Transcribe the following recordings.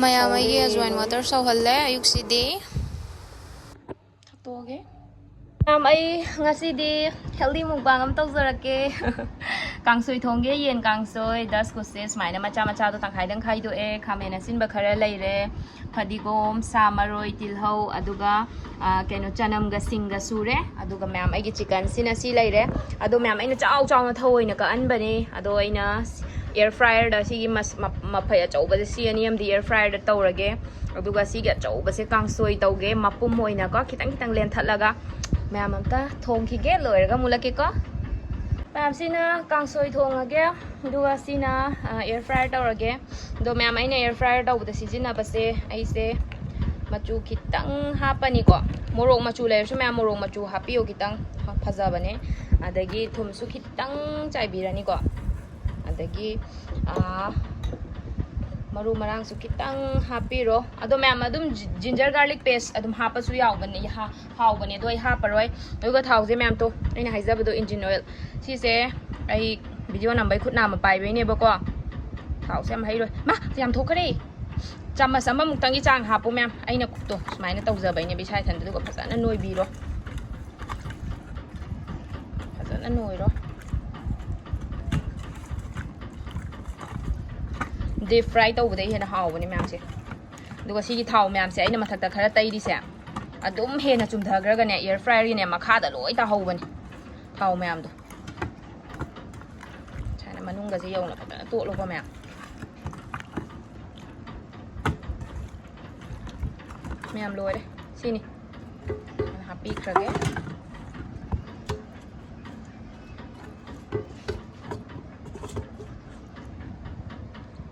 ꯃꯌꯥꯝ ꯑꯩꯒꯤ ꯑꯖꯋꯥꯏꯟ ꯋꯥꯇꯔ ꯁꯧꯍꯜꯂꯦ ꯑꯌꯨꯛꯁꯤꯗꯤ ꯊꯛꯇꯣꯛꯑꯒꯦ ꯃꯌꯥꯝ ꯑꯩ ꯉꯁꯤꯗꯤ ꯍꯦꯜꯗꯤ ꯃꯨꯛꯕꯥꯡ ꯑꯃ ꯇꯧꯖꯔꯛꯀꯦ ꯀꯥꯡꯁꯣꯏ ꯊꯣꯡꯒꯦ ꯌꯦꯟ ꯀꯥꯡꯁꯣꯏ ꯗꯁꯀꯨꯁꯦ ꯁꯨꯃꯥꯏꯅ ꯃꯆꯥ ꯃꯆꯥꯗꯣ ꯇꯪꯈꯥꯏꯗꯪ ꯈꯥꯏꯗꯣꯛꯑꯦ ꯈꯥꯃꯦꯟ ꯑꯁꯤꯟꯕ ꯈꯔ ꯂꯩꯔꯦ ꯐꯗꯤꯒꯣꯝ ꯁꯥ ꯃꯔꯣꯏ ꯇꯤꯜꯍꯧ ꯑꯗꯨꯒ ꯀꯩꯅꯣ ꯆꯅꯝꯒ ꯁꯤꯡꯒ ꯁꯨꯔꯦ ꯑꯗꯨꯒ ꯃꯌꯥꯝ ꯑꯩꯒꯤ ꯆꯤꯀꯟꯁꯤꯅ ꯁꯤ ꯂꯩꯔꯦ ꯑꯗꯣ ꯃꯌꯥꯝ ꯑꯩꯅ ꯆꯥꯎ ꯆꯥꯎꯅ ꯊꯑꯣꯏꯅ ꯀꯛꯍꯟꯕꯅꯦ ꯑꯗꯣ ꯑꯩꯅ ꯑꯦꯌꯔ ꯐ꯭ꯔꯥꯏꯌꯔꯗ ꯁꯤꯒꯤ ꯃꯐꯩ ꯑꯆꯧꯕꯁꯦ ꯁꯤ ꯑꯅꯤ ꯑꯃꯗꯤ ꯑꯦꯌꯔ ꯐ꯭ꯔꯥꯏꯌꯔꯗ ꯇꯧꯔꯒꯦ ꯑꯗꯨꯒ ꯁꯤꯒꯤ ꯑꯆꯧꯕꯁꯦ ꯀꯥꯡꯁꯣꯏ ꯇꯧꯒꯦ ꯃꯄꯨꯝ ꯑꯣꯏꯅꯀꯣ ꯈꯤꯇꯪ ꯈꯤꯇꯪ ꯂꯦꯟꯊꯠꯂꯒ ꯃꯌꯥꯝ ꯑꯝꯇ ꯊꯣꯡꯈꯤꯒꯦ ꯂꯣꯏꯔꯒ ꯃꯨꯜꯂꯛꯀꯦꯀꯣ ꯃꯌꯥꯝ ꯁꯤꯅ ꯀꯥꯡꯁꯣꯏ ꯊꯣꯡꯉꯒꯦ ꯑꯗꯨꯒ ꯁꯤꯅ ꯑꯦꯌꯔ ꯐ꯭ꯔꯥꯏꯌꯔ ꯇꯧꯔꯒꯦ ꯑꯗꯣ ꯃꯌꯥꯝ ꯑꯩꯅ ꯑꯦꯌꯔ ꯐ꯭ꯔꯥꯏꯌꯔ ꯇꯧꯕꯗ ꯁꯤꯖꯤꯟꯅꯕꯁꯦ ꯑꯩꯁꯦ ꯃꯆꯨ ꯈꯤꯇꯪ ꯍꯥꯞꯄꯅꯤꯀꯣ ꯃꯣꯔꯣꯛ ꯃꯆꯨ ꯂꯩꯔꯁꯨ ꯃꯌꯥꯝ ꯃꯣꯔꯣꯛ ꯃꯆꯨ ꯍꯥꯞꯄꯤꯌꯣ ꯈꯤꯇꯪ ꯐꯖꯕꯅꯦ ꯑꯗꯒꯤ ꯊꯨꯝꯁꯨ ꯈꯤꯇꯪ ꯆꯥꯏꯕꯤꯔꯅꯤꯀꯣ ꯑꯗꯒꯤ ꯃꯔꯨ ꯃꯔꯥꯡꯁꯨ ꯈꯤꯇꯪ ꯍꯥꯞꯄꯤꯔꯣ ꯑꯗꯣ ꯃꯌꯥꯝ ꯑꯗꯨꯝ ꯖꯤꯟꯖꯔ ꯒꯥꯔꯂꯤꯛ ꯄꯦꯁ ꯑꯗꯨꯝ ꯍꯥꯞꯄꯁꯨ ꯌꯥꯎꯕꯅꯦ ꯍꯥꯎꯕꯅꯦ ꯑꯗꯣ ꯑꯩ ꯍꯥꯞꯄꯔꯣꯏ ꯑꯗꯨꯒ ꯊꯥꯎꯁꯦ ꯃꯌꯥꯝ ꯇꯣ ꯑꯩꯅ ꯍꯥꯏꯖꯕꯗꯣ ꯏꯟꯖꯤꯟ ꯑꯣꯏꯜ ꯁꯤꯁꯦ ꯑꯩ ꯚꯤꯗꯤꯑꯣ ꯅꯝꯕꯩ ꯈꯨꯠ ꯅꯥꯝꯃ ꯄꯥꯏꯕꯩꯅꯦꯕꯀꯣ ꯊꯥꯎꯁꯦ ꯌꯥꯝ ꯍꯩꯔꯣꯏ ꯃꯥ ꯌꯥꯝ ꯊꯣꯛꯈ꯭ꯔꯦ ꯆꯥꯃꯁ ꯑꯃꯃꯨꯛꯇꯪꯒꯤ ꯆꯥꯡ ꯍꯥꯞꯄꯨ ꯃꯌꯥꯝ ꯑꯩꯅ ꯈꯨꯠꯇꯣ ꯁꯨꯃꯥꯏꯅ ꯇꯧꯖꯕꯩꯅꯦꯕ ꯏꯁꯥ ꯏꯊꯟꯗ ꯑꯗꯨꯒ ꯐꯖꯅ ꯅꯣꯏꯕꯤꯔꯣ ꯐꯖꯅ ꯅꯣꯏꯔꯣ ꯗꯤꯞ ꯐ꯭ꯔꯥꯏ ꯇꯧꯕꯗꯩ ꯍꯦꯟꯅ ꯍꯥꯎꯕꯅꯦ ꯃꯌꯥꯝꯁꯦ ꯑꯗꯨꯒ ꯁꯤꯒꯤ ꯊꯥꯎ ꯃꯌꯥꯝꯁꯦ ꯑꯩꯅ ꯃꯊꯛꯇ ꯈꯔ ꯇꯩꯔꯤꯁꯦ ꯑꯗꯨꯝ ꯍꯦꯟꯅ ꯆꯨꯝꯊꯈ꯭ꯔꯒꯅꯦ ꯑꯦꯌꯔ ꯐ꯭ꯔꯥꯏꯌꯔꯒꯤꯅꯦ ꯃꯈꯥꯗ ꯂꯣꯏ ꯇꯥꯍꯧꯕꯅꯦ ꯊꯥꯎ ꯃꯌꯥꯝꯗꯣ ꯁꯨꯃꯥꯏꯅ ꯃꯅꯨꯡꯒꯁꯦ ꯌꯧꯅ ꯐꯖꯅ ꯇꯣꯠꯂꯨꯀꯣ ꯃꯌꯥꯝ ꯃꯌꯥꯝ ꯂꯣꯏꯔꯦ ꯁꯤꯅꯤ ꯍꯥꯞꯄꯤꯈ꯭ꯔꯒꯦ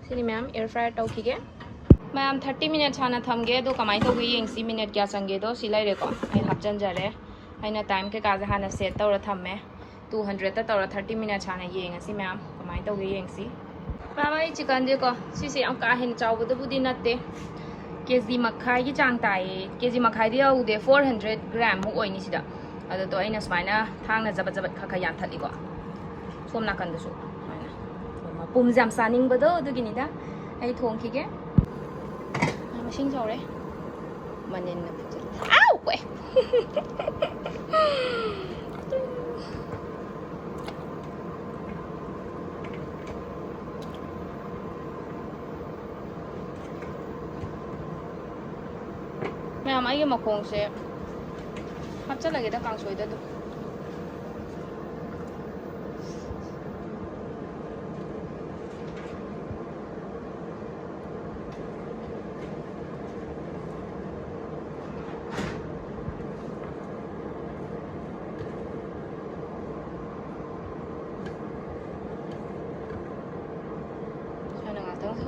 sini ma'am air fryer tawkhige ma'am 30 minutes hana thamge do kamai tawge yengsi minute kya change do silai re ko ai hapjan jare aina time ke ka hana set tawra thamme 200 ta tawra 30 minutes hana yengasi ma'am kamai tawge yengsi ma'am ai chicken je ko sisi am ka hin chaw bu budi natte kg makhai gi chang tai kg makhai di ude 400 gram mu oini sida ado to aina smaina thangna jabat jabat kha kha yan thali ko somna kan du su ꯄꯨꯝ ꯌꯥꯝ ꯆꯥꯅꯤꯡꯕꯗꯣ ꯑꯗꯨꯒꯤꯅꯤꯗ ꯑꯩ ꯊꯣꯡꯈꯤꯒꯦ ꯃꯁꯤꯡ ꯁꯧꯔꯦ ꯃꯅꯤꯟꯅ ꯐꯨꯠꯆꯜꯂꯦ ꯑꯥꯎ ꯋꯦ ꯃꯌꯥꯝ ꯑꯩꯒꯤ ꯃꯈꯣꯡꯁꯦ ꯍꯥꯞꯆꯜꯂꯒꯦꯗ ꯀꯥꯡꯁꯣꯏꯗ ꯑꯗꯨꯝ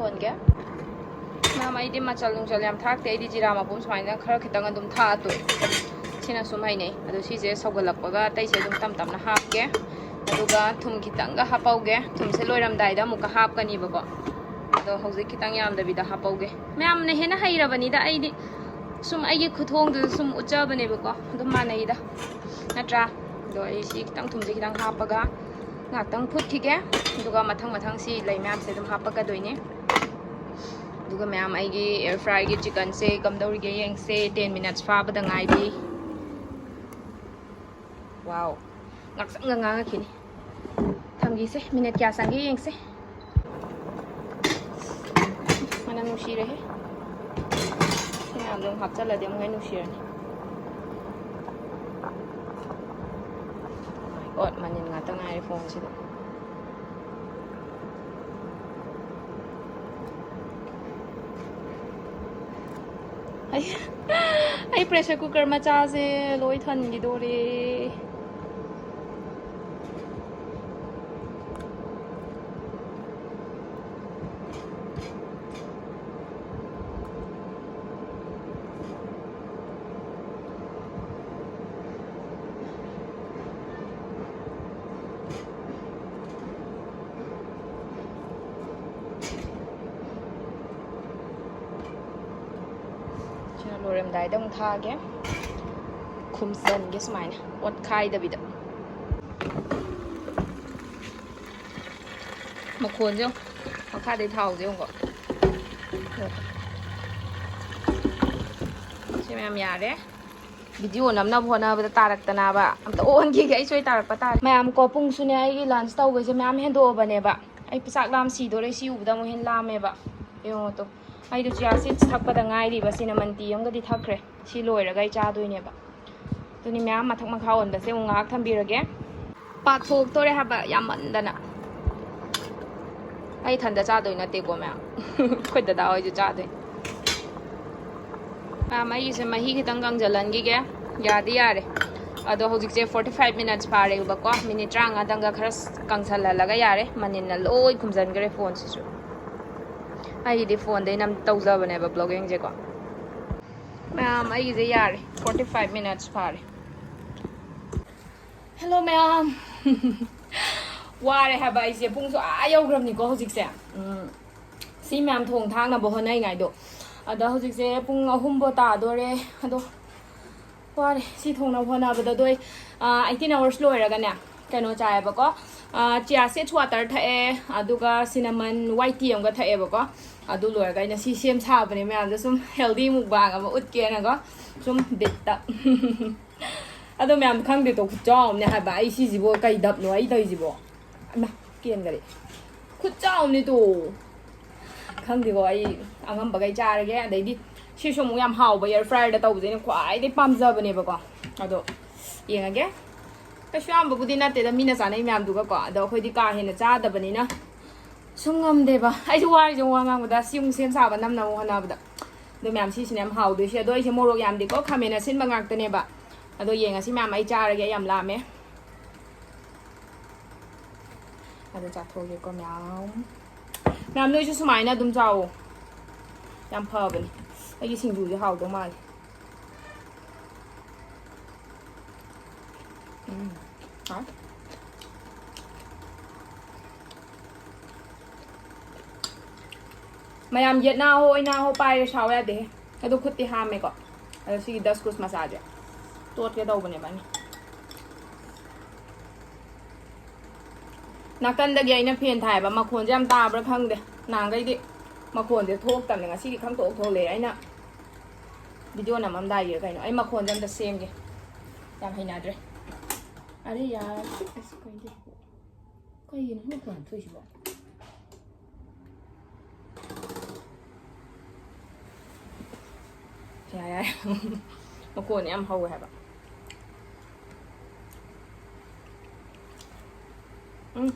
ꯊꯣꯟꯒꯦ ꯃꯌꯥꯝ ꯑꯩꯗꯤ ꯃꯆꯜ ꯅꯨꯡꯆꯜ ꯌꯥꯝ ꯊꯥꯛꯇꯦ ꯑꯩꯗꯤ ꯖꯤꯔꯥ ꯃꯄꯨꯝ ꯁꯨꯃꯥꯏꯅ ꯈꯔ ꯈꯤꯇꯪ ꯑꯗꯨꯝ ꯊꯥꯛꯑ ꯇꯣꯛꯑꯦ ꯁꯤꯅ ꯁꯨꯝ ꯍꯩꯅꯩ ꯑꯗꯣ ꯁꯤꯁꯦ ꯁꯧꯒꯠꯂꯛꯄꯒ ꯑꯇꯩꯁꯦ ꯑꯗꯨꯝ ꯇꯞ ꯇꯞꯅ ꯍꯥꯞꯀꯦ ꯑꯗꯨꯒ ꯊꯨꯝ ꯈꯤꯇꯪꯒ ꯍꯥꯞꯄꯧꯒꯦ ꯊꯨꯝꯁꯦ ꯂꯣꯏꯔꯝꯗꯥꯏꯗ ꯑꯃꯨꯛꯀ ꯍꯥꯞꯀꯅꯤꯕꯀꯣ ꯑꯗꯣ ꯍꯧꯖꯤꯛ ꯈꯤꯇꯪ ꯌꯥꯝꯗꯕꯤꯗ ꯍꯥꯞꯄꯧꯒꯦ ꯃꯌꯥꯝꯅ ꯍꯦꯟꯅ ꯍꯩꯔꯕꯅꯤꯗ ꯑꯩꯗꯤ ꯁꯨꯝ ꯑꯩꯒꯤ ꯈꯨꯊꯣꯡꯗꯨꯗ ꯁꯨꯝ ꯎꯠꯆꯕꯅꯦꯕꯀꯣ ꯑꯗꯨꯝ ꯃꯥꯟꯅꯩꯗ ꯅꯠꯇ꯭ꯔꯥ ꯑꯗꯣ ꯑꯩ ꯁꯤ ꯈꯤꯇꯪ ꯊꯨꯝꯁꯦ ꯈꯤꯇꯪ ꯍꯥꯞꯄꯒ ꯉꯥꯛꯇꯪ ꯐꯨꯠꯈꯤꯒꯦ ꯑꯗꯨꯒ ꯃꯊꯪ ꯃꯊꯪ ꯁꯤ ꯂꯩ ꯃꯌꯥꯝꯁꯦ ꯑꯗꯨꯝ ꯍꯥꯞꯄꯛꯀꯗꯣꯏꯅꯦ ꯑꯗꯨꯒ ꯃꯌꯥꯝ ꯑꯩꯒꯤ ꯑꯦꯌꯔ ꯐ꯭ꯔꯥꯏꯒꯤ ꯆꯤꯀꯟꯁꯦ ꯀꯝꯗꯧꯔꯤꯒꯦ ꯌꯦꯡꯁꯦ 10 minutes ꯐꯥꯕꯗ ꯉꯥꯏꯔꯤ ꯋꯥꯎ ꯉꯥꯛꯁꯪꯒ ꯉꯥꯡꯉꯛꯈꯤꯅꯤ ꯊꯝꯈꯤꯁꯦ ꯃꯤꯅꯠ ꯀꯌꯥ ꯆꯪꯒꯦ ꯌꯦꯡꯁꯦ ꯃꯅꯝ ꯅꯨꯡꯁꯤꯔꯦꯍꯦ ꯁꯤ ꯃꯌꯥꯝꯗꯣ ꯑꯃꯨꯛ ꯍꯥꯞꯆꯜꯂꯗꯤ ꯑꯃꯨꯛ ꯍꯦꯟꯅ ꯅꯨꯡꯁꯤꯔꯅꯤ ꯒꯣꯠ ꯃꯅꯤꯟ ꯉꯥꯛꯇ ꯉꯥꯏꯔꯦ ꯐꯣꯟꯁꯤꯗ ꯑꯩ ꯄ꯭ꯔꯦꯁꯔ ꯀꯨꯀꯔ ꯃꯆꯥꯁꯦ ꯂꯣꯏ ꯊꯟꯈꯤꯗꯣꯔꯦ ꯂꯣꯏꯔꯝꯗꯥꯏꯗ ꯑꯃꯨꯛ ꯊꯥꯒꯦ ꯈꯨꯝꯖꯟꯒꯦ ꯁꯨꯃꯥꯏꯅ ꯑꯣꯠꯈꯥꯏꯗꯕꯤꯗ ꯃꯈꯣꯟꯁꯦ ꯃꯈꯥꯗꯩ ꯊꯥꯎꯁꯦ ꯌꯦꯡꯉꯨꯀꯣ मैम यारे वीडियो नमना होना तारक्तनाबा अमता ओनगी आई सोई तारक्पा तारे मैम को पुंगसुने आई लंच तौबसे मैम हेंदोबनेबा आई चाक लाम सीदोरे सी उबदा मो हेन लामेबा यो तो आई दो चिया सीट थकपदा गाइरिबा सिनामन टी अमगदी थखरे सी लोइरगा आई चादोइनेबा तुनी मैम मथक मखा ओनबसे उंगाक थंबिरगे पाथोक तोरे हाबा यामंदना आई थंदा चादोइ नतेको मैम खुद दादा होय जो चादोइ मैम आई से मही खितंग गंजलनगिगे यादी यारे अदो हौजिकसे 45 मिनट्स फारेबको मिनिट 30 दंगा खरस कंसललगा यारे मनिन लोय खुमजनगरे फोन सिसु आई दि फोन दे नम तौजबनेबा ब्लॉगिंग जे को मैम आई जे यारे 45 मिनट्स फारे हेलो मैम वारे हाबा इसे पुंगसु आ यौग्रमनिको हौजिकसे सी मैम थोंग थांग ना बहनै गाइदो अदा हौजिकसे पुंग अहुमबो तादोरे अदो वारे सी थोंग ना होनाबदा दोय 18 आवर्स लोइरगाने कनो चायबको चिया सेट वाटर थाए अदुगा सिनामन व्हाइट टी अमगा थाएबको अदु लोइरगा इना सी सेम साबने मैम सुम हेल्दी मुकबांग अमा उतकेनागो सुम बित्ता अदो मैम खंगदे तो खुचावने हाबा आई सिजिबो कई दबनो आई तइजिबो अमा केनगरे खुचावने तो खंगदेको आई अंगम बगै चारगे अदैदि सिसु मु याम हाउबा एयर फ्रायर दा तौबजेने ख्वाइदे पामजबनेबको अदो येंगगे कशु यामबुदि नतेदा मिना चानै मैम दुगा को अदो खोइदि का हेना चादबनिना सुंगमदेबा आइसु वारिजो वांगांबदा सियुं सेम साबा नमना होनाबदा दो मैम सिसिने याम हाउदोसि अदो आइसे मोरोक यामदिको खामेना सिनबा गाक्तनेबा अदो येंगसि मैम आई चारगे याम लामे अदो चाथोगेको मैम नोइसु सुमाइना दुम चाओ याम फबनी आई सिंजुजे हाउदो माले हाँ मैम येना हो पाइरे साव यादे अदो खुत्ती हामेको अदो सी 10 कुछ मसाज तोट के तौबने बानी नाकंदगी आइना फेन थाइबा मखोनजे याम ताब्रा खंगदे नांगैदि मखोनजे थोक्तमने ngasi खंगथोक थोले आइना वीडियो नममदाइ कइनो आई मखोनजे अमता सेमगे याम हैनाद्रे अरे यार ऐसे कहीं ना मखोन थोइसिबो यार मखोन याम हौवे हाबा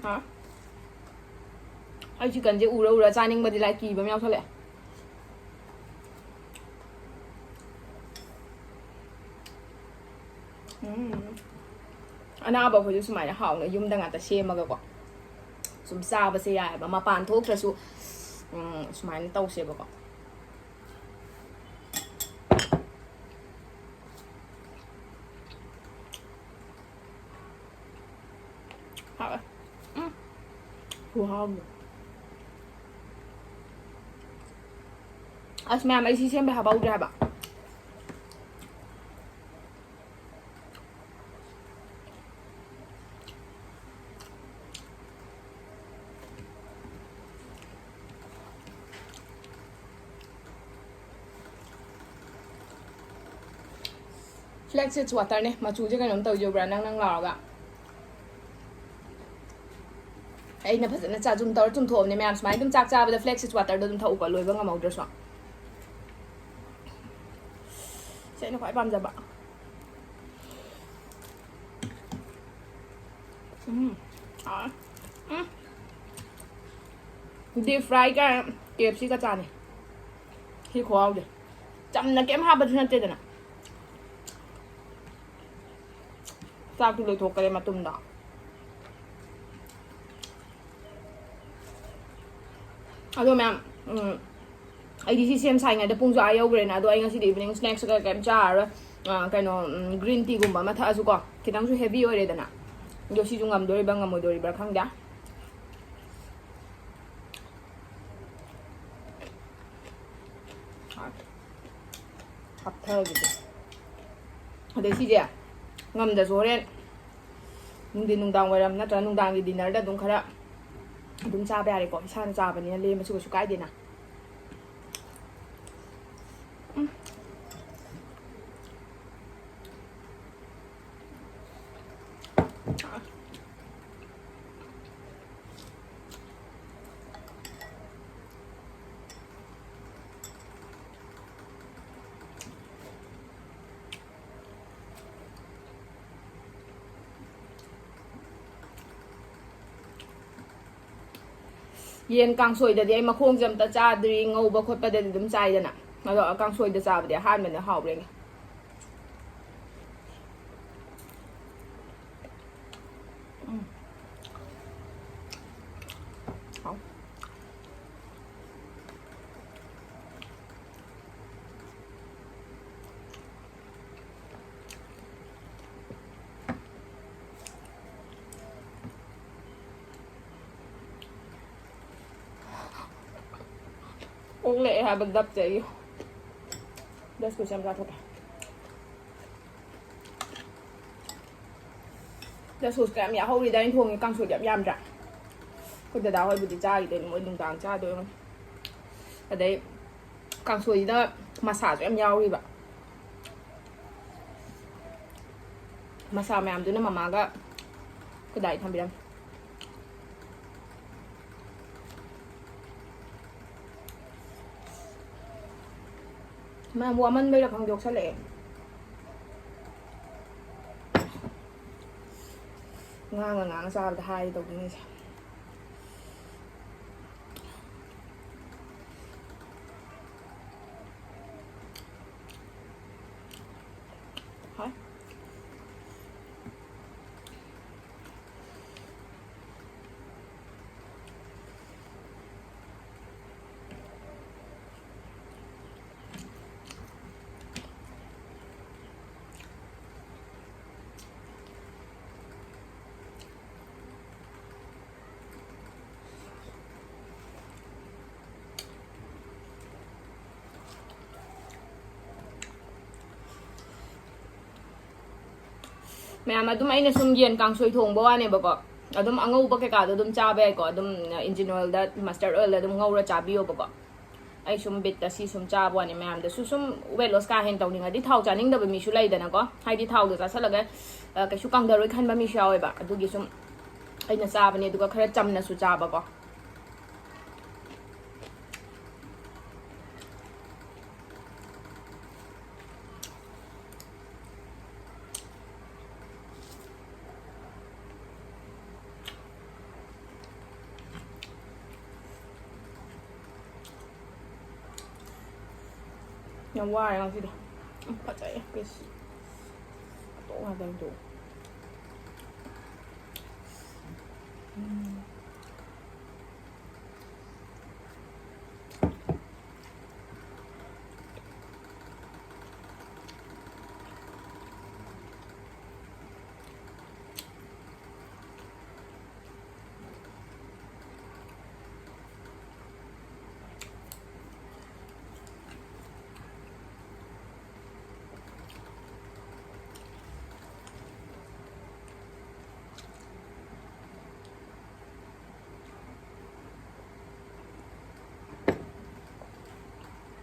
हाँ आई चिकन जे उरा चानिंग बदि लाइक की बम यावसले अनाबा खोजु सुमाइना हाउना युमदा ngata सेमगको सुम चाबसे यायबा मपान थोक्त्रसु सुमाइना तौसेबको हाबा वाव as मैम ऐसी सेम हाबा उड्रे हाबा फ्लैक्स वाटर ने मचूजे कइनोम तौजोब्रा नंग लारगा अइना फजना चाजुम तौर चुमथोबने मैम स्माइ दुम चाक चाबदा फ्लैक्स वाटर दुम थौका लोइबा ngamaudraswa सेनो खै पामजबा डीप फ्राई का KFC का चाने ही खोआउदे चमना केम हाबदु नतेदना चाकु लोइथोकरे मतुमदा अदो मैम आई सेम साइंगैदा पुंजु आ यौग्रेना अदो आई ngasi इवनिंग स्नैक्स का केम चार कइनो ग्रीन टी गुम्बा मथासु को खितंगसु हेवी ओइरेदना दो सिजु ngamदोरिबा ngамोदोरिबा खंगदा 합쳐지고 अदे सिजे ngamda zoren nungdi nungdang waram natra nungdang di dinner da dung khara dung cha ba yare ko isa na cha ba ni le ma su kai dina ꯌꯦꯟ ꯀꯥꯡꯁꯣꯏꯗꯗꯤ ꯑꯩ ꯃꯈꯣꯡꯁꯦ ꯑꯝꯇ ꯆꯥꯗ꯭ꯔꯤ ꯉꯧꯕ ꯈꯣꯠꯄꯗꯗꯤ ꯑꯗꯨꯝ ꯆꯥꯏꯗꯅ ꯑꯗꯣ ꯀꯥꯡꯁꯣꯏꯗ ꯆꯥꯕꯗꯤ ꯑꯍꯥꯟꯕꯅ ꯍꯥꯎꯕ꯭ꯔꯦꯅꯦ ꯍꯥꯎ ꯑꯣꯛꯂꯛꯑꯦ ꯍꯥꯏꯕ ꯗꯞꯁꯦ ꯑꯩ ꯗꯁꯀꯨꯁꯦ ꯌꯥꯝ ꯆꯥꯊꯣꯛꯀꯦ ꯗꯁꯀꯨꯁ ꯀꯌꯥꯝ ꯌꯥꯍꯧꯔꯤꯗ ꯑꯩꯅ ꯊꯣꯡꯉꯤ ꯀꯥꯡꯁꯣꯏꯗꯤ ꯌꯥꯝ ꯌꯥꯝꯗ꯭ꯔꯥ ꯑꯩꯈꯣꯏ ꯗꯗꯥ ꯍꯣꯏꯕꯨꯗꯤ ꯆꯥꯈꯤꯗꯣꯏꯅꯤ ꯃꯣꯏ ꯅꯨꯡꯗꯥꯡ ꯆꯥꯗꯣꯏꯅꯤ ꯑꯗꯩ ꯀꯥꯡꯁꯣꯏꯁꯤꯗ ꯃꯁꯥꯁꯨ ꯌꯥꯝ ꯌꯥꯎꯔꯤꯕ ꯃꯁꯥ ꯃꯌꯥꯝꯗꯨꯅ ꯃꯃꯥꯒ ꯈꯨꯗꯥꯏ ꯊꯝꯕꯤꯔꯝꯃꯦ ꯃꯌꯥꯝ ꯋꯥꯃꯟꯕꯩꯔ ꯈꯪꯗꯦ ꯌꯣꯛꯁꯜꯂꯛꯑꯦ ꯉꯥꯡꯉ ꯆꯥꯕꯗ ꯍꯥꯏ ꯇꯧꯗꯣꯏꯅꯦꯁꯦ ꯍꯣꯏ ꯃꯌꯥꯝ ꯑꯗꯨꯝ ꯑꯩꯅ ꯁꯨꯝ ꯌꯦꯟ ꯀꯥꯡꯁꯣꯏ ꯊꯣꯡꯕ ꯋꯥꯅꯦꯕꯀꯣ ꯑꯗꯨꯝ ꯑꯉꯧꯕ ꯀꯩꯀꯥꯗꯣ ꯑꯗꯨꯝ ꯆꯥꯕ ꯌꯥꯏꯀꯣ ꯑꯗꯨꯝ ꯏꯟꯖꯤꯟ ꯑꯣꯏꯜꯗ ꯃꯁꯇꯔꯗ ꯑꯣꯏꯜꯗ ꯑꯗꯨꯝ ꯉꯧꯔ ꯆꯥꯕꯤꯌꯣꯕꯀꯣ ꯑꯩ ꯁꯨꯝ ꯕꯤꯠꯇ ꯁꯤ ꯁꯨꯝ ꯆꯥꯕ ꯋꯥꯅꯤ ꯃꯌꯥꯝꯗꯁꯨ ꯁꯨꯝ ꯋꯦꯠ ꯂꯣꯁ ꯀꯥ ꯍꯦꯟꯅ ꯇꯧꯅꯤꯡꯉꯗꯤ ꯊꯥꯎ ꯆꯥꯅꯤꯡꯗꯕ ꯃꯤꯁꯨ ꯂꯩꯗꯅꯀꯣ ꯍꯥꯏꯗꯤ ꯊꯥꯎꯗꯣ ꯆꯥꯁꯤꯜꯂꯒ ꯀꯩꯁꯨ ꯀꯪꯗꯔꯣꯏ ꯈꯟꯕ ꯃꯤꯁꯨ ꯌꯥꯎꯋꯦꯕ ꯑꯗꯨꯒꯤ ꯁꯨꯝ ꯑꯩꯅ ꯆꯥꯕꯅꯦ ꯑꯗꯨꯒ ꯈꯔ ꯆꯝꯅꯁꯨ ꯆꯥꯕꯀꯣ ꯌꯥꯝ ꯋꯥꯔꯦ ꯉꯁꯤꯗꯤ ꯐꯖꯩ ꯄꯤꯁ ꯑꯇꯣꯛ ꯉꯥꯛꯇꯅꯤꯗꯣ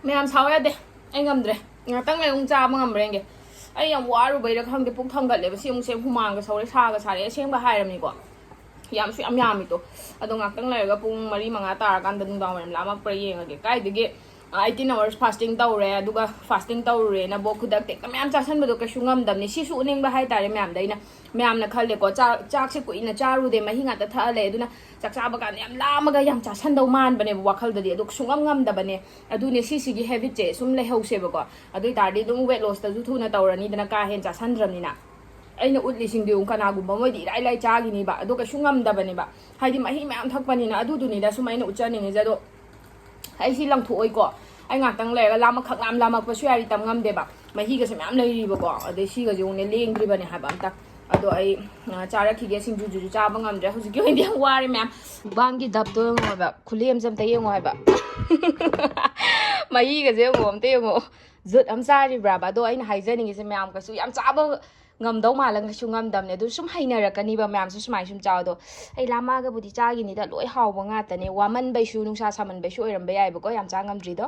ꯃꯌꯥꯝ ꯁꯥꯎ ꯌꯥꯗꯦ ꯑꯩ ꯉꯝꯗ꯭ꯔꯦ ꯉꯥꯛꯇꯪ ꯂꯩꯔꯒ ꯆꯥꯕ ꯉꯝꯕ꯭ꯔꯦꯡꯒꯦ ꯑꯩ ꯌꯥꯝ ꯋꯥꯔꯨꯕꯩꯔꯥ ꯈꯪꯗꯦ ꯄꯨꯛ ꯊꯪꯒꯠꯂꯦꯕ ꯁꯤ ꯑꯃꯨꯛꯁꯦ ꯍꯨꯃꯥꯡꯒ ꯁꯧꯔꯦ ꯁꯥꯒ ꯁꯥꯔꯦ ꯑꯁꯦꯡꯕ ꯍꯥꯏꯔꯝꯅꯤꯀꯣ ꯌꯥꯝꯁꯨ ꯌꯥꯝ ꯌꯥꯝꯃꯤꯗꯣ ꯑꯗꯣ ꯉꯥꯛꯇꯪ ꯂꯩꯔꯒ ꯄꯨꯡ 4-5 ꯇꯥꯔꯀꯥꯟꯗ ꯅꯨꯡꯗꯥꯡ ꯋꯥꯏꯔꯝ ꯂꯥꯝꯃꯛꯄ꯭ꯔꯥ ꯌꯦꯡꯉꯒꯦ ꯀꯥꯏꯗꯒꯤ 18 hours ꯐꯥꯁꯇꯤꯡ ꯇꯧꯔꯦ ꯑꯗꯨꯒ ꯐꯥꯁꯇꯤꯡ ꯇꯧꯔꯨꯔꯦꯅ ꯕꯣꯛ ꯈꯨꯗꯛꯇ ꯍꯦꯛꯇ ꯃꯌꯥꯝ ꯆꯥꯁꯟꯕꯗꯣ ꯀꯩꯁꯨ ꯉꯝꯗꯕꯅꯤ ꯁꯤꯁꯨ ꯎꯅꯤꯡꯕ ꯍꯥꯏꯇꯥꯔꯦ ꯃꯌꯥꯝꯗ ꯑꯩꯅ ꯃꯌꯥꯝꯅ ꯈꯜꯂꯦꯀꯣ ꯆꯥꯛꯁꯦ ꯀꯨꯏꯅ ꯆꯥꯔꯨꯗꯦ ꯃꯍꯤ ꯉꯥꯛꯇ ꯊꯛꯑ ꯂꯩ ꯑꯗꯨꯅ ꯆꯥꯛ ꯆꯥꯕ ꯀꯥꯟꯗ ꯌꯥꯝ ꯂꯥꯝꯃꯒ ꯌꯥꯝ ꯆꯥꯁꯟꯗꯧ ꯃꯥꯟꯕꯅꯦꯕ ꯋꯥꯈꯜꯗꯗꯤ ꯑꯗꯨ ꯁꯨꯡꯉꯝ ꯉꯝꯗꯕꯅꯦ ꯑꯗꯨꯅꯦ ꯁꯤꯁꯤꯒꯤ ꯍꯦꯕꯤꯠꯁꯦ ꯁꯨꯝ ꯂꯩꯍꯧꯁꯦꯕꯀꯣ ꯑꯗꯨ ꯑꯣꯏꯇꯥꯔꯗꯤ ꯑꯗꯨꯝ ꯋꯦꯠ ꯂꯣꯁꯇꯁꯨ ꯊꯨꯅ ꯇꯧꯔꯅꯤꯗꯅ ꯀꯥ ꯍꯦꯟꯅ ꯆꯥꯁꯟꯗ꯭ꯔꯕꯅꯤ나 ꯑꯩꯅ ꯎꯠꯂꯤꯁꯤꯡꯗꯨ ꯀꯅꯥꯒꯨꯝꯕ ꯃꯣꯏꯗꯤ ꯏꯔꯥꯏ ꯂꯥꯏ ꯆꯥꯒꯤꯅꯤꯕ ꯑꯗꯣ ꯀꯩꯁꯨ ꯉꯝꯗꯕꯅꯦꯕ ꯍꯥꯏꯗꯤ ꯃꯍꯤ ꯃꯌꯥꯝ ꯊꯛꯄꯅꯤꯅ ꯑꯗꯨꯗꯨꯅꯤꯗ ꯁꯨꯝ ꯑꯩꯅ ꯎꯠꯆꯅꯤꯡꯉꯤꯁꯦ ꯑꯗꯣ ꯑꯩ ꯁꯤ ꯂꯪꯊꯣꯛꯑꯣꯏꯀꯣ ꯑꯩ ꯉꯥꯛꯇꯪ ꯂꯩꯔꯒ ꯂꯥꯝꯃꯛꯄꯁꯨ ꯌꯥꯔꯤ ꯇꯝ ꯉꯝꯗꯦꯕ ꯃꯍꯤꯒꯁꯦ ꯃꯌꯥꯝ ꯂꯩꯔꯤꯕꯀꯣ ꯑꯗꯩ ꯁꯤꯒꯁꯦ ꯌꯦꯡꯉꯨꯅꯦ ꯂꯦꯡꯗ꯭ꯔꯤꯕꯅꯦ ꯍꯥꯏꯕ ꯑꯝꯇ ꯑꯗꯣ ꯑꯩ ꯆꯥꯔꯛꯈꯤꯒꯦ ꯁꯤꯡꯖꯨꯖꯨꯁꯨ ꯆꯥꯕ ꯉꯝꯗ꯭ꯔꯦ ꯍꯧꯖꯤꯛꯀꯤ ꯑꯣꯏꯅꯗꯤ ꯌꯥꯝ ꯋꯥꯔꯦ ꯃꯌꯥꯝ ꯃꯨꯛꯕꯥꯡꯒꯤ ꯗꯞꯇꯣ ꯌꯦꯡꯉꯣ ꯍꯥꯏꯕ ꯈꯨꯂꯦꯝꯁꯦ ꯑꯝꯇ ꯌꯦꯡꯉꯣ ꯍꯥꯏꯕ ꯃꯍꯤꯒꯁꯦ ꯌꯦꯡꯉꯣ ꯑꯝꯇ ꯌꯦꯡꯉꯣ ꯖꯨꯠ ꯑꯃ ꯆꯥꯔꯤꯕ꯭ꯔꯥꯕ ꯑꯗꯣ ꯑꯩꯅ ꯍꯥꯏꯖꯅꯤꯡꯉꯤꯁꯦ ꯃꯌꯥꯝꯒꯁꯨ ꯌꯥꯝ ꯆꯥꯕ ꯉꯝꯗꯧ ꯃꯥꯜꯂꯒ ꯀꯩꯁꯨ ꯉꯝꯗꯕꯅꯦ ꯑꯗꯨ ꯁꯨꯝ ꯍꯩꯅꯔꯛꯀꯅꯤꯕ ꯃꯌꯥꯝꯁꯨ ꯁꯨꯃꯥꯏꯅ ꯁꯨꯝ ꯆꯥꯎ ꯑꯗꯣ ꯑꯩ ꯂꯥꯝꯃꯛꯑꯒꯕꯨꯗꯤ ꯆꯥꯒꯤꯅꯤꯗ ꯂꯣꯏ ꯍꯥꯎꯕ ꯉꯥꯛꯇꯅꯦ ꯋꯥꯃꯟꯕꯩꯁꯨ ꯅꯨꯡꯁꯥ ꯁꯥꯃꯟꯕꯩꯁꯨ ꯑꯣꯏꯔꯝꯕ ꯌꯥꯏꯕꯀꯣ ꯌꯥꯝ ꯆꯥ ꯉꯝꯗ꯭ꯔꯤꯗꯣ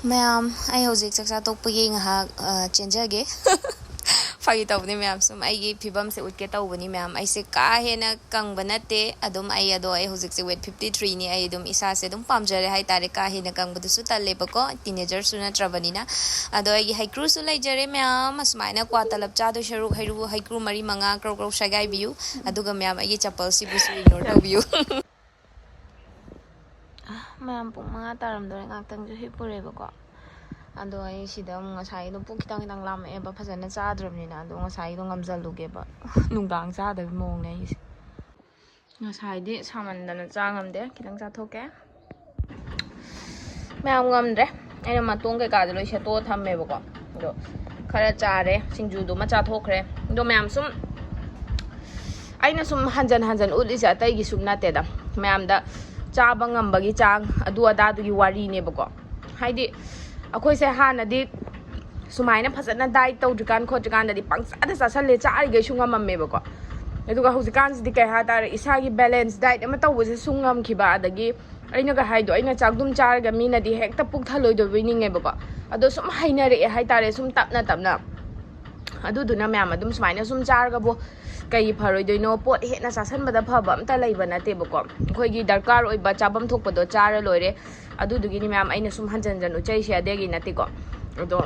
ꯃꯌꯥꯝ ꯑꯩ ꯍꯧꯖꯤꯛ ꯆꯥꯛꯆꯥ ꯇꯣꯛꯄꯒꯤ ꯉꯥꯏꯍꯥꯛ ꯆꯦꯟꯖꯒꯦ ꯐꯥꯒꯤ ꯇꯧꯕꯅꯤ ꯃꯌꯥꯝ ꯁꯨꯝ ꯑꯩꯒꯤ ꯐꯤꯕꯝꯁꯦ ꯎꯠꯀꯦ ꯇꯧꯕꯅꯤ ꯃꯌꯥꯝ ꯑꯩꯁꯦ ꯀꯥ ꯍꯦꯟꯅ ꯀꯪꯕ ꯅꯠꯇꯦ ꯑꯗꯨꯝ ꯑꯩ ꯍꯧꯖꯤꯛꯁꯦ ꯋꯦꯠ 53ꯅꯤ ꯑꯩ ꯑꯗꯨꯝ ꯏꯁꯥꯁꯦ ꯑꯗꯨꯝ ꯄꯥꯝꯖꯔꯦ ꯍꯥꯏꯇꯥꯔꯦ ꯀꯥ ꯍꯦꯟꯅ ꯀꯪꯕꯗꯨꯁꯨ ꯇꯜꯂꯦꯕꯀꯣ ꯇꯤꯅꯦꯖꯔꯁꯨ ꯅꯠꯇ꯭ꯔꯕꯅꯤꯅ ꯑꯗꯣ ꯑꯩꯒꯤ ꯍꯩꯀ꯭ꯔꯨꯁꯨ ꯂꯩꯖꯔꯦ ꯃꯌꯥꯝ ꯑꯁꯨꯃꯥꯏꯅ ꯀ꯭ꯋꯥ ꯇꯂꯞ ꯆꯥꯗꯣꯏ ꯁꯔꯨꯛ ꯍꯩꯀ꯭ꯔꯨ 4-5 ꯀ꯭ꯔꯧ ꯁꯥꯏꯒꯥꯏꯕꯤꯌꯨ ꯑꯗꯨꯒ ꯃꯌꯥꯝ ꯑꯩꯒꯤ ꯆꯄꯜꯁꯤꯕꯨꯁꯨ ꯏꯒꯅꯣꯔ ꯇꯧꯕꯤꯌꯨ ꯃꯌꯥꯝ ꯄꯨꯡ 5 ꯇꯥꯔꯝꯗꯣꯔꯦ ꯉꯥꯛꯇꯪꯁꯨ ꯍꯤꯞꯄꯨꯔꯦꯕꯀꯣ ꯑꯗꯣ ꯑꯩ ꯁꯤꯗ ꯑꯃꯨꯛ ꯉꯁꯥꯏꯗꯣ ꯄꯨꯛ ꯈꯤꯇꯪ ꯂꯥꯝꯃꯛꯑꯦꯕ ꯐꯖꯅ ꯆꯥꯗ꯭ꯔꯕꯅꯤꯅ ꯑꯗꯣ ꯉꯁꯥꯏꯗꯣ ꯉꯝꯖꯜꯂꯨꯒꯦꯕ ꯅꯨꯡꯗꯥꯡ ꯆꯥꯗꯕꯒꯤ ꯃꯑꯣꯡꯅꯦ ꯑꯩꯁꯦ ꯉꯁꯥꯏꯗꯤ ꯁꯥꯃꯟꯗꯅ ꯆꯥ ꯉꯝꯗꯦ ꯈꯤꯇꯪ ꯆꯥꯊꯣꯛꯀꯦ ꯃꯌꯥꯝ ꯉꯝꯗ꯭ꯔꯦ ꯑꯩꯅ ꯃꯇꯣꯡ ꯀꯩꯀꯥꯗꯣ ꯂꯣꯏ ꯁꯦꯠꯇꯣꯛꯑ ꯊꯝꯃꯦꯕꯀꯣ ꯑꯗꯣ ꯈꯔ ꯆꯥꯔꯦ ꯁꯤꯡꯖꯨꯗꯨꯃ ꯆꯥꯊꯣꯛꯈ꯭ꯔꯦ ꯑꯗꯣ ꯃꯌꯥꯝ ꯁꯨꯝ ꯑꯩꯅ ꯁꯨꯝ ꯍꯟꯖꯟ ꯎꯠꯂꯤꯁꯦ ꯑꯇꯩꯒꯤ ꯁꯨꯝ ꯅꯠꯇꯦꯗ ꯃꯌꯥꯝꯗ ꯆꯥꯕ ꯉꯝꯕꯒꯤ ꯆꯥꯡ ꯑꯗꯨ ꯑꯗꯥꯗꯨꯒꯤ ꯋꯥꯔꯤꯅꯦꯕꯀꯣ ꯍꯥꯏꯗꯤ ꯑꯩꯈꯣꯏꯁꯦ ꯍꯥꯟꯅꯗꯤ ꯁꯨꯃꯥꯏꯅ ꯐꯖꯅ ꯗꯥꯏꯠ ꯇꯧꯗ꯭ꯔꯤꯀꯥꯟ ꯈꯣꯠꯇ꯭ꯔꯤꯀꯥꯟꯗꯗꯤ ꯄꯪꯆꯥꯗ ꯆꯥꯁꯜꯂꯦ ꯆꯥꯔꯤꯈꯩꯁꯨ ꯉꯝꯃꯝꯃꯦꯕꯀꯣ ꯑꯗꯨꯒ ꯍꯧꯖꯤꯛꯀꯥꯟꯁꯤꯗꯤ ꯀꯩ ꯍꯥꯏꯇꯥꯔꯦ ꯏꯁꯥꯒꯤ ꯕꯦꯂꯦꯟꯁ ꯗꯥꯏꯠ ꯑꯃ ꯇꯧꯕꯁꯤꯁꯨ ꯉꯝꯈꯤꯕ ꯑꯗꯒꯤ ꯑꯩꯅꯒ ꯍꯥꯏꯗꯣ ꯑꯩꯅ ꯆꯥꯛꯗꯨꯝ ꯆꯥꯔꯒ ꯃꯤꯅꯗꯤ ꯍꯦꯛꯇ ꯄꯨꯛ ꯊꯜꯂꯣꯏꯗꯣꯏꯕꯣꯏ ꯅꯤꯡꯉꯦꯕꯀꯣ ꯑꯗꯣ ꯁꯨꯝ ꯍꯩꯅꯔꯛꯑꯦ ꯍꯥꯏꯇꯥꯔꯦ ꯁꯨꯝ ꯇꯞꯅ ꯑꯗꯨꯗꯨꯅ ꯃꯌꯥꯝ ꯑꯗꯨꯝ ꯁꯨꯃꯥꯏꯅ ꯁꯨꯝ ꯆꯥꯔꯒꯕꯨ ꯀꯩ ꯐꯔꯣꯏꯗꯣꯏꯅೋ ꯄꯣꯠ ꯍꯦꯟꯅ ꯆꯥꯁꯟꯕꯗ ꯐꯕ ꯑꯝꯇ ꯂꯩꯕ ꯅꯠꯇꯦꯕꯀോ ꯑꯩꯈꯣꯏꯒꯤ ꯗꯔꯀꯥꯔ ꯑꯣꯏꯕ ꯆꯥꯐꯝ ꯊꯣꯛꯄꯗꯣ ꯆꯥꯔ ꯂꯣꯏꯔꯦ ꯑꯗꯨꯗꯨꯒꯤꯅꯤ ꯃꯌꯥꯝ ꯑꯩꯅ ꯁꯨꯝ ꯍꯟꯖꯟ ꯎꯠꯆꯩꯁꯦ ꯑꯗꯒꯤ ꯅꯠꯇꯦꯀꯣ ꯑꯗꯣ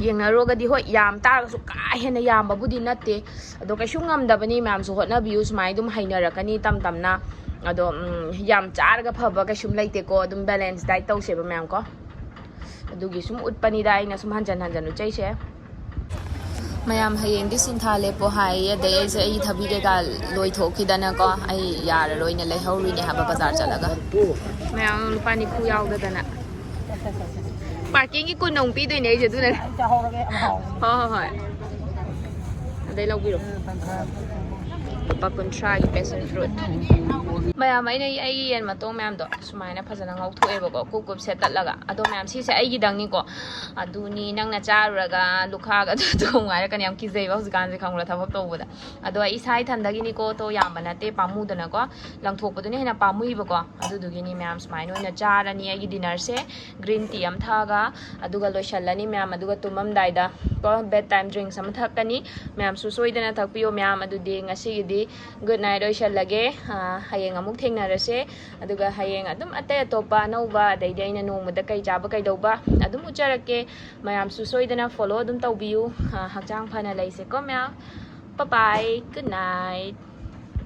ꯌꯦꯡꯅꯔꯨꯔꯒꯗꯤ ꯍꯣꯏ ꯌꯥꯝ ꯇꯥꯔꯒꯁꯨ ꯀꯥ ꯍꯦꯟꯅ ꯌꯥꯝꯕꯕꯨꯗꯤ ꯅꯠꯇꯦ ꯑꯗꯣ ꯀꯩꯁꯨ ꯉꯝꯗꯕꯅꯤ ꯃꯌꯥꯝꯁꯨ ꯍꯣꯠꯅꯕꯤꯌꯨ ꯁꯨꯃꯥꯏꯅ ꯑꯗꯨꯝ ꯍꯩꯅꯔꯛꯀꯅꯤ ꯇꯝꯅ ꯑꯗꯣ ꯌꯥꯝ ꯆꯥꯔꯒ ꯐꯕ ꯀꯩꯁꯨꯝ ꯂꯩꯇꯦꯀꯣ ꯑꯗꯨꯝ ꯕꯦꯂꯦꯟꯁ ꯗꯥꯏꯠ ꯇꯧꯁꯦꯕ ꯃꯌꯥꯝ ꯀꯣ ꯑꯗꯨꯒꯤ ꯁꯨꯝ ꯎꯠꯄꯅꯤꯗ ꯑꯩꯅ ꯁꯨꯝ ꯍꯟꯖꯟ ꯎꯠꯆꯩꯁꯦ ꯃꯌꯥꯝ ꯍꯌꯦꯡꯗꯤ ꯁꯤꯟꯊꯥ ꯂꯦꯞꯄꯣ ꯍꯥꯏꯌꯦ ꯑꯗꯩ ꯑꯩꯁꯦ ꯑꯩꯒꯤ ꯊꯕꯤ ꯀꯩꯀꯥ ꯂꯣꯏꯊꯣꯛꯈꯤꯗꯅꯀꯣ ꯑꯩ ꯌꯥꯔꯔꯣꯏꯅ ꯂꯩꯍꯧꯔꯤꯅꯦ ꯍꯥꯏꯕ ꯕꯖꯥꯔ ꯆꯠꯂꯒ ꯃꯌꯥꯝ ꯂꯨꯄꯥ 90 ꯌꯥꯎꯗꯗꯅ ꯄꯥꯔꯀꯤꯡꯒꯤ 10 ꯑꯃꯨꯛ ꯄꯤꯗꯣꯏꯅꯦ ꯑꯩꯁꯦ ꯑꯗꯨꯅꯅꯦ ꯍꯣꯏ ꯑꯗꯩ ꯂꯧꯕꯤꯔꯣ ꯂꯨꯄꯥ 50ꯒꯤ ꯄꯦꯁꯟ ꯐ꯭ꯔꯨꯠ ꯃꯌꯥꯝ ꯑꯩꯅ ꯑꯩꯒꯤ ꯌꯦꯟ ꯃꯇꯣꯡ ꯃꯌꯥꯝꯗꯣ ꯁꯨꯃꯥꯏꯅ ꯐꯖꯅ ꯉꯧꯊꯣꯛꯑꯦꯕꯀꯣ ꯀꯨꯞ ꯁꯦꯠꯇꯠꯂꯒ ꯑꯗꯣ ꯃꯌꯥꯝ ꯁꯤꯁꯦ ꯑꯩꯒꯤꯗꯪꯅꯤꯀꯣ ꯑꯗꯨꯅꯤ ꯅꯪꯅ ꯆꯥꯔꯨꯔꯒ ꯂꯨꯈꯥꯒ ꯑꯗꯨ ꯉꯥꯏꯔꯛꯀꯅꯤ ꯌꯥꯝ ꯀꯤꯖꯩꯕ ꯍꯧꯖꯤꯛꯀꯥꯟꯁꯦ ꯈꯪꯕ꯭ꯔꯥ ꯊꯕꯛ ꯇꯧꯕꯗ ꯑꯗꯣ ꯑꯩ ꯏꯁꯥ ꯏꯊꯟꯗꯒꯤꯅꯤꯀꯣ ꯇꯣ ꯌꯥꯝꯕ ꯅꯠꯇꯦ ꯄꯥꯝꯃꯨꯗꯅꯀꯣ ꯂꯪꯊꯣꯛꯄꯗꯨꯅ ꯍꯦꯟꯅ ꯄꯥꯝꯃꯨꯏꯕꯀꯣ ꯑꯗꯨꯗꯨꯒꯤꯅꯤ ꯃꯌꯥꯝ ꯁꯨꯃꯥꯏꯅ ꯑꯣꯏꯅ ꯆꯥꯔꯅꯤ ꯑꯩꯒꯤ ꯗꯤꯅꯔꯁꯦ ꯒ꯭ꯔꯤꯟ ꯇꯤ ꯑꯃ ꯊꯛꯑꯒ ꯑꯗꯨꯒ ꯂꯣꯏꯁꯜꯂꯅꯤ ꯃꯌꯥꯝ ꯑꯗꯨꯒ ꯇꯨꯝꯃꯝꯗꯥꯏꯗ ꯀꯣ ꯕꯦꯠ ꯇꯥꯏꯝ ꯗ꯭ꯔꯤꯡꯁ ꯑꯃ ꯊꯛꯀꯅꯤ ꯃꯌꯥꯝꯁꯨ ꯁꯣꯏꯗꯅ ꯊꯛꯄꯤꯌꯣ ꯃꯌꯥꯝ ꯑꯗꯨꯗꯤ ꯉꯁꯤꯒꯤꯗꯤ ꯒꯨꯗ ꯅꯥꯏꯠ ꯑꯣꯏꯁꯜꯂꯒꯦ ꯍꯌꯦꯡ ꯑꯃꯨꯛ ꯊꯦꯡꯅꯔꯁꯦ ꯑꯗꯨꯒ ꯍꯌꯦꯡ ꯑꯗꯨꯝ ꯑꯇꯩ ꯑꯇꯣꯞꯄ ꯑꯅꯧꯕ ꯑꯗꯩꯗꯤ ꯑꯩꯅ ꯅꯣꯡꯃꯗ ꯀꯩ ꯆꯥꯕ ꯀꯩꯗꯧꯕ ꯑꯗꯨꯝ ꯎꯠꯆꯔꯛꯀꯦ ꯃꯌꯥꯝꯁꯨ ꯁꯣꯏꯗꯅ ꯐꯣꯂꯣ ꯑꯗꯨꯝ ꯇꯧꯕꯤꯌꯨ ꯍꯛꯆꯥꯡ ꯐꯅ ꯂꯩꯁꯦꯀꯣ ꯃꯌꯥꯝ ꯕꯥꯏ ꯕꯥꯏ ꯒꯨꯗ ꯅꯥꯏꯠ